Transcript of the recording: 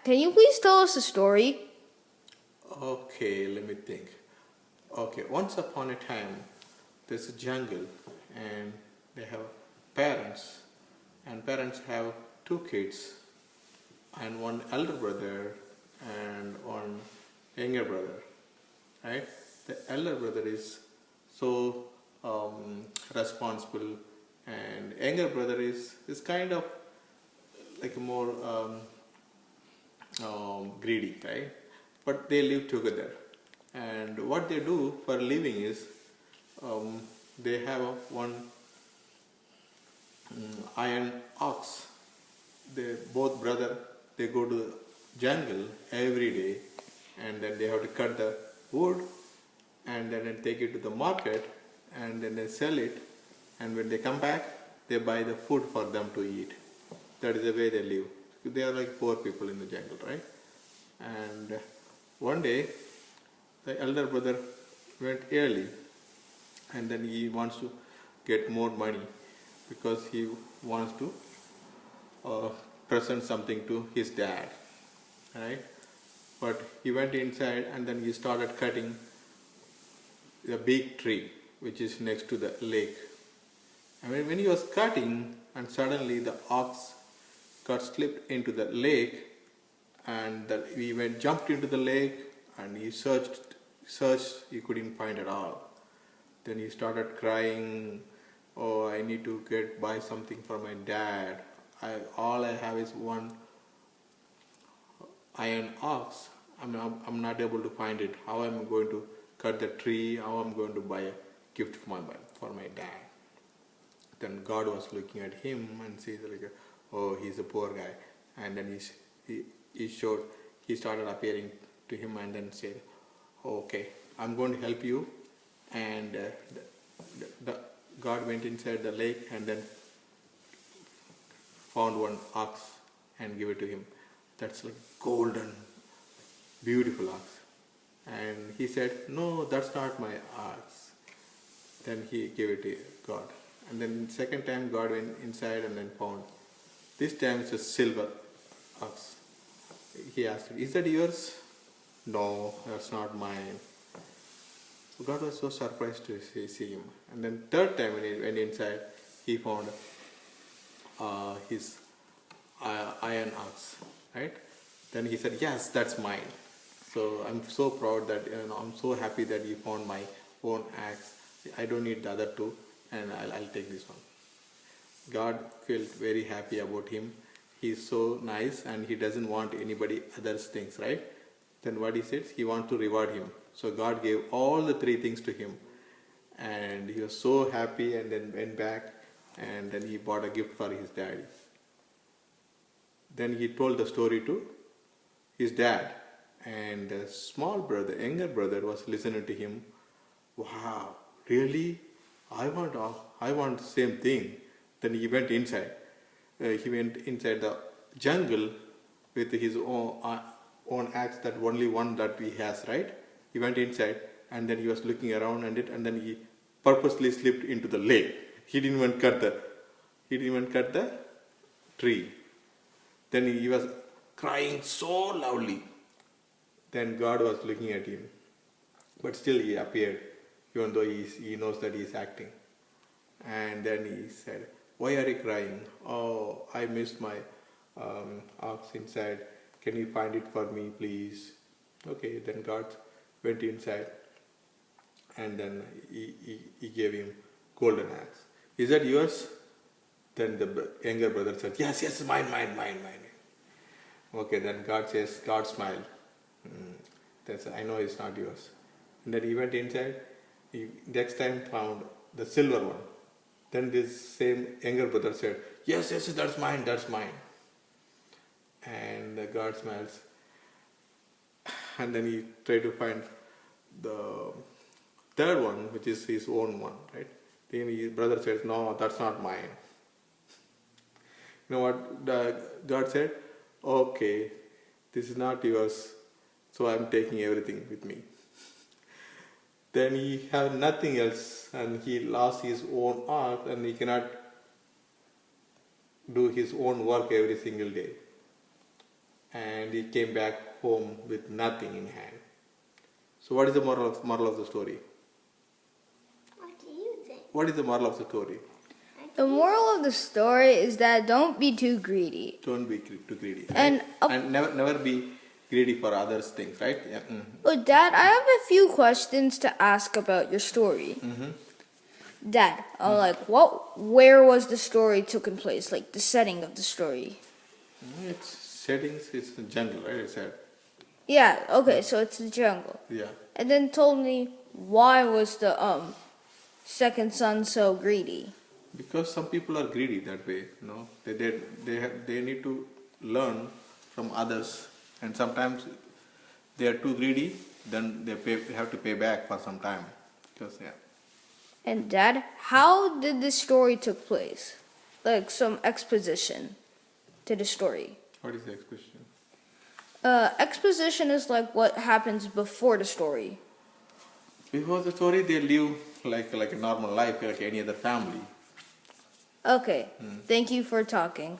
can you please tell us a story? Okay, let me think. Okay, once upon a time, there's a jungle, and they have parents, and parents have two kids, and one elder brother and one younger brother, right? The elder brother is so responsible, and younger brother is kind of like a more greedy, right? But they live together, and what they do for living is um, they have one iron ox. They both brother, they go to the jungle every day, and then they have to cut the wood, and then they take it to the market, and then they sell it, and when they come back, they buy the food for them to eat. That is the way they live. They are like poor people in the jungle, right? And one day, the elder brother went early, and then he wants to get more money because he wants to uh, present something to his dad, right? But he went inside, and then he started cutting the big tree which is next to the lake. And when he was cutting, and suddenly the ox got slipped into the lake, and he went jumped into the lake, and he searched, he couldn't find at all. Then he started crying, "Oh, I need to buy something for my dad. All I have is one iron ox. I'm not able to find it. How am I going to cut the tree? How am I going to buy a gift for my dad?" Then God was looking at him and says like, "Oh, he's a poor guy." And then he started appearing to him, and then said, "Okay, I'm going to help you." And God went inside the lake, and then found one ox and gave it to him. That's like golden, beautiful ox. And he said, "No, that's not my ox." Then he gave it to God. And then second time God went inside and then found, this time it's a silver ox. He asked, "Is that yours?" "No, that's not mine." So God was so surprised to see him. And then third time when he went inside, he found his iron ox, right? Then he said, "Yes, that's mine." So I'm so proud that, I'm so happy that you found my own axe. I don't need the other two, and I'll take this one. God felt very happy about him. He's so nice, and he doesn't want anybody else's things, right? Then what he says, he wants to reward him. So God gave all the three things to him, and he was so happy, and then went back, and then he bought a gift for his daddy. Then he told the story to his dad, and the small brother, younger brother, was listening to him. "Wow, really? I want the same thing." Then he went inside. He went inside the jungle with his own axe, that only one that he has, right? He went inside, and then he was looking around and then he purposely slipped into the lake. He didn't even cut the tree. Then he was crying so loudly. Then God was looking at him, but still he appeared, even though he knows that he is acting. And then he said, "Why are you crying?" "Oh, I missed my ox inside. Can you find it for me, please?" Okay, then God went inside, and then he gave him golden axe. "Is that yours?" Then the younger brother said, "Yes, yes, mine. Okay, then God smiled. I know it's not yours." And then he went inside. He next time found the silver one. Then this same younger brother said, yes, that's mine. And God smiles. And then he tried to find the third one, which is his own one, right? Then his brother says, "No, that's not mine." You know what God said? "Okay, this is not yours, so I'm taking everything with me." Then he had nothing else, and he lost his own art, and he cannot do his own work every single day. And and he came back home with nothing in hand. So what is the moral of the story? What do you think? What is the moral of the story? The moral of the story is that don't be too greedy. Don't be too greedy. And, Right? And never be greedy for others' things, right? Yeah. But Dad, I have a few questions to ask about your story. Dad, where was the story taking place? Like the setting of the story? It's settings. It's the jungle, right? It said. Yeah. Okay. So it's the jungle. Yeah. And then told me why was the second son so greedy? Because some people are greedy that way. You know, they need to learn from others, and sometimes they are too greedy. Then they have to pay back for some time. Because yeah. And Dad, how did this story took place? Like some exposition to the story. What is the expression? Exposition is like what happens before the story. Before the story, they live like a normal life, like any other family. Okay. Thank you for talking.